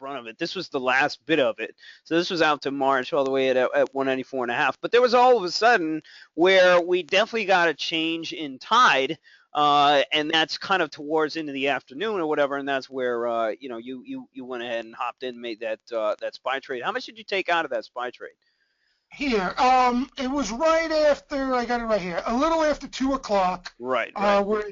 brunt of it. This was the last bit of it. So this was out to March all the way at 194.5. But there was all of a sudden where we definitely got a change in tide. And that's kind of towards into the afternoon or whatever, and that's where you went ahead and hopped in and made that SPY trade. How much did you take out of that SPY trade? Here, it was right after, I got it right here, a little after 2 o'clock. Right. Where I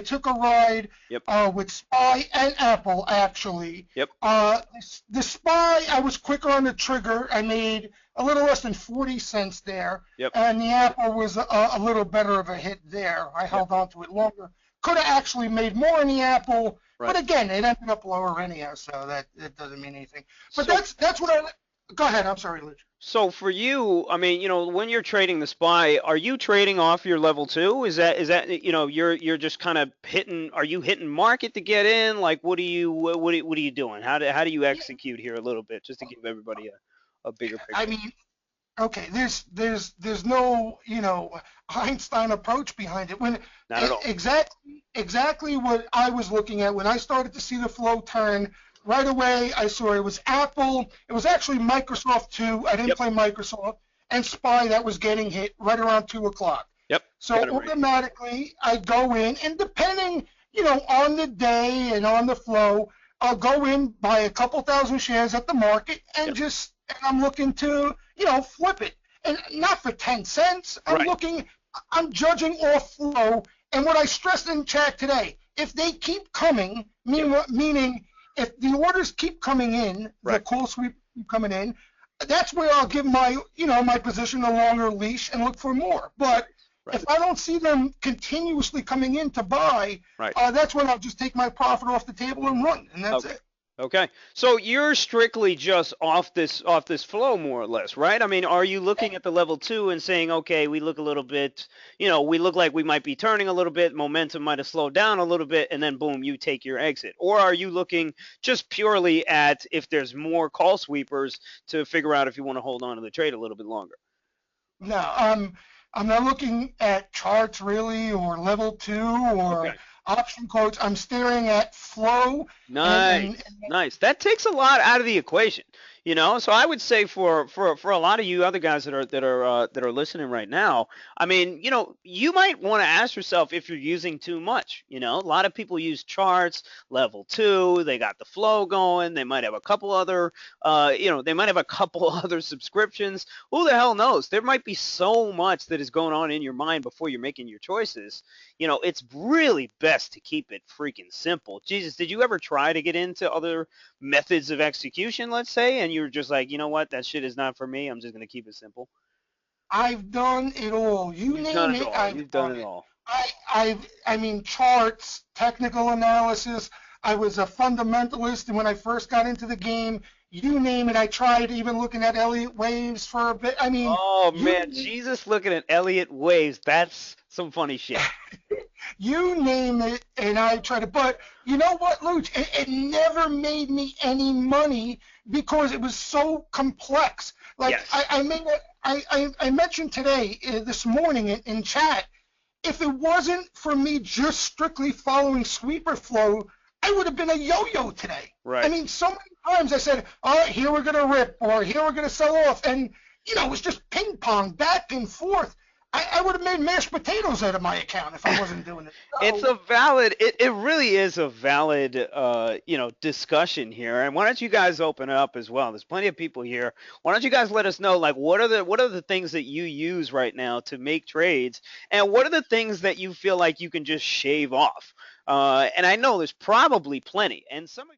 took a ride. Yep. With SPY and Apple actually. Yep. The SPY, I was quicker on the trigger. I made a little less than 40 cents there. Yep. And the Apple was a little better of a hit there. I held on to it longer. Could have actually made more in the Apple, right. But again, it ended up lower anyhow, so that doesn't mean anything. But that's what I. Go ahead. I'm sorry, Lucci. So for you, I mean, when you're trading the SPY, are you trading off your level 2? Is that you're just kind of hitting? Are you hitting market to get in? Like, what are you doing? How do you execute here a little bit, just to give everybody a bigger picture? I mean, okay, there's no Einstein approach behind it. When not at all. Exactly what I was looking at when I started to see the flow turn. Right away, I saw it was Apple. It was actually Microsoft too. I didn't play Microsoft. And SPY that was getting hit right around 2 o'clock. Yep. So automatically, I go in, and depending, on the day and on the flow, I'll go in, buy a couple thousand shares at the market, and and I'm looking to, flip it. And not for 10 cents. I'm judging off flow. And what I stressed in chat today, if they keep coming, meaning if the orders keep coming in, the call sweep keep coming in, that's where I'll give my position a longer leash and look for more. But if I don't see them continuously coming in to buy, that's when I'll just take my profit off the table and run, and that's it. Okay, so you're strictly just off this flow, more or less, right? I mean, are you looking at the level 2 and saying, okay, we look a little bit, we look like we might be turning a little bit, momentum might have slowed down a little bit, and then boom, you take your exit? Or are you looking just purely at if there's more call sweepers to figure out if you want to hold on to the trade a little bit longer? No, I'm not looking at charts really, or level 2, or option quotes. I'm staring at flow. Nice. That takes a lot out of the equation, So I would say for a lot of you other guys that are listening right now, I mean, you might want to ask yourself if you're using too much. A lot of people use charts, level 2. They got the flow going. They might have a couple other, they might have a couple other subscriptions. Who the hell knows? There might be so much that is going on in your mind before you're making your choices. It's really best to keep it freaking simple. Jesus, did you ever try to get into other methods of execution, let's say, and you're just like, you know what, that shit is not for me. I'm just going to keep it simple. I've done it all. You've name it. You've done it all. I mean, charts, technical analysis. I was a fundamentalist, and when I first got into the game, you name it, I tried even looking at Elliott waves for a bit. I mean, oh man, Jesus, looking at Elliott waves, that's some funny shit. You name it, and I tried it. But you know what, Luch? It never made me any money because it was so complex. Like I mentioned today, this morning in chat, if it wasn't for me just strictly following sweeper flow, I would have been a yo-yo today. Right. I mean, so many times I said, all right, here we're going to rip, or here we're going to sell off. And, it was just ping pong, back and forth. I would have made mashed potatoes out of my account if I wasn't doing it. So, it really is a valid, discussion here. And why don't you guys open it up as well? There's plenty of people here. Why don't you guys let us know, like, what are the things that you use right now to make trades, and what are the things that you feel like you can just shave off? And I know there's probably plenty, and some of